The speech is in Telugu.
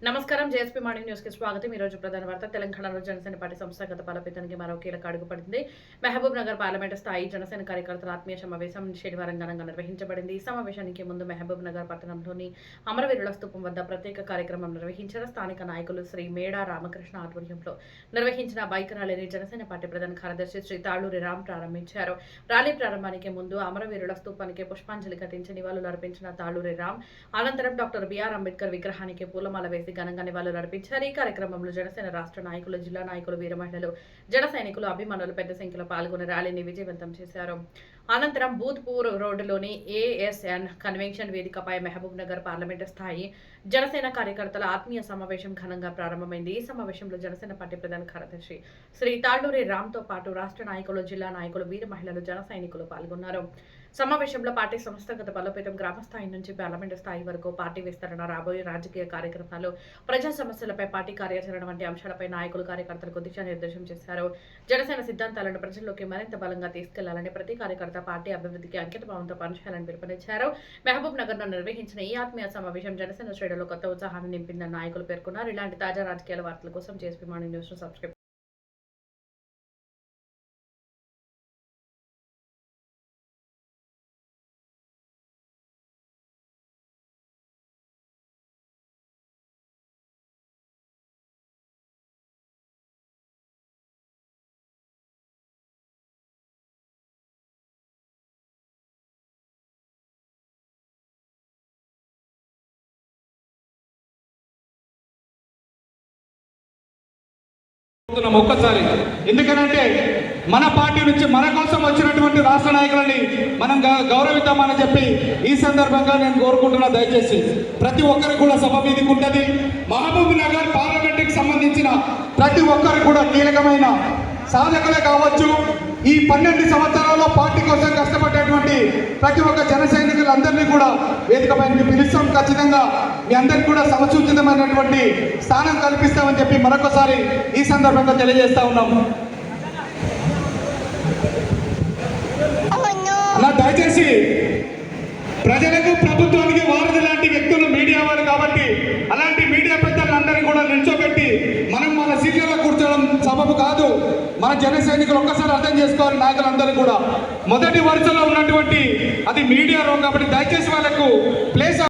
నమస్కారం జేఎస్పీ మార్నింగ్ న్యూస్ కి స్వాగతం। ఈ రోజు ప్రధాన వార్త తెలంగాణలో జనసేన పార్టీ సంస్థాగత బలోపేతానికి మరో కీలక అడుగు పడింది। మహబూబ్ నగర్ పార్లమెంటు స్థాయి జనసేన కార్యకర్తల ఆత్మీయ సమావేశం శనివారం ఘనంగా నిర్వహించబడింది। ఈ సమావేశానికి ముందు మహబూబ్ నగర్ పట్టణంలోని అమరవీరుల స్తూపం వద్ద ప్రత్యేక కార్యక్రమం నిర్వహించారు। స్థానిక నాయకులు శ్రీ మేడా రామకృష్ణ ఆధ్వర్యంలో నిర్వహించిన బైక్ ర్యాలీని జనసేన పార్టీ ప్రధాన కార్యదర్శి శ్రీ తాళూరి రామ్ ప్రారంభించారు। ర్యాలీ ప్రారంభానికి ముందు అమరవీరుల స్తూపానికి పుష్పాంజలి ఘటించి నివాళులు అర్పించిన తాళూరి రామ్ అనంతరం డాక్టర్ బిఆర్ అంబేద్కర్ విగ్రహానికి పూలమాల వేసి ఘనంగా నివాళులు అర్పించారు। ఈ కార్యక్రమంలో జనసేన రాష్ట్ర నాయకులు, జిల్లా నాయకులు, వీర మహిళలు, జన సైనికులు, అభిమానులు పెద్ద సంఖ్యలో పాల్గొని ర్యాలీని విజయవంతం చేశారు। అనంతరం బూత్పూర్ రోడ్డులోని ఏఎస్ఎన్ కన్వెన్షన్ వేదికపై మహబూబ్ నగర్ పార్లమెంటు స్థాయి జనసేన కార్యకర్తల ఆత్మీయ సమావేశం ఘనంగా ప్రారంభమైంది। ఈ సమావేశంలో జనసేన పార్టీ ప్రధాన కార్యదర్శి శ్రీ తాళూరి రామ్ తో పాటు రాష్ట్ర నాయకులు, జిల్లా నాయకులు, వీర మహిళలు, జన సైనికులు పాల్గొన్నారు। సమావేశంలో పార్టీ సంస్థాగత బలోపేతం, గ్రామ స్థాయి నుంచి పార్లమెంటు స్థాయి వరకు పార్టీ విస్తరణ, రాబోయే రాజకీయ కార్యక్రమాలు, ప్రజా సమస్యలపై పార్టీ కార్యాచరణ వంటి అంశాలపై నాయకులు, కార్యకర్తలకు దిశానిర్దేశం చేశారు। జనసేన సిద్ధాంతాలను ప్రజల్లోకి మరింత బలంగా తీసుకెళ్లాలని, ప్రతి కార్యకర్త పార్టీ అభివృద్ధికి అంకితభావంతో పనిచేయాలని పిలుపునిచ్చారు। మహబూబ్ నగర్ లో నిర్వహించిన ఈ ఆత్మీయ సమావేశం జనసేన శ్రేణుల్లో కొత్త ఉత్సాహాన్ని నింపిందని నాయకులు పేర్కొన్నారు। ఇలాంటి తాజా రాజకీయాల వార్తల కోసం జేఎస్పీ మార్నింగ్ న్యూస్ ను సబ్స్క్రైబ్ ఒక్కసారి ఎందుకనంటే మన పార్టీ నుంచి మన కోసం వచ్చినటువంటి రాష్ట్ర నాయకులని మనం గౌరవిద్దామని చెప్పి ఈ సందర్భంగా నేను కోరుకుంటున్నా। దయచేసి ప్రతి ఒక్కరికి కూడా సభ మీదకి ఉంటుంది। మహబూబ్ నగర్ పార్లమెంట్కి సంబంధించిన ప్రతి ఒక్కరికి కూడా కీలకమైన సాధకులే కావచ్చు, ఈ 12 సంవత్సరాల్లో పార్టీ కోసం కష్టపడేటువంటి ప్రతి ఒక్క జన సైనికులందరినీ కూడా వేదిక పైన పిలుస్తాం। ఖచ్చితంగా మీ అందరికీ కూడా సమసూచితమైనటువంటి స్థానం కల్పిస్తామని చెప్పి మరొకసారి ఈ సందర్భంగా తెలియజేస్తా ఉన్నాము। అలా దయచేసి ప్రజలకు, ప్రభుత్వానికి వారధి లాంటి వ్యక్తులు మీడియా వారు కాబట్టి అలాంటి మీడియా పెద్దలందరినీ కూడా నిల్చోబెట్టి మనం మన సీట్లలో కూర్చోవడం సబబు కాదు। మన జన సైనికులు ఒక్కసారి అర్థం చేసుకోవాలి, నాయకులందరూ కూడా మొదటి వరుసలో ఉన్నటువంటి అది మీడియా రోగ్ కాబట్టి దయచేసి వాళ్ళకు ప్లేస్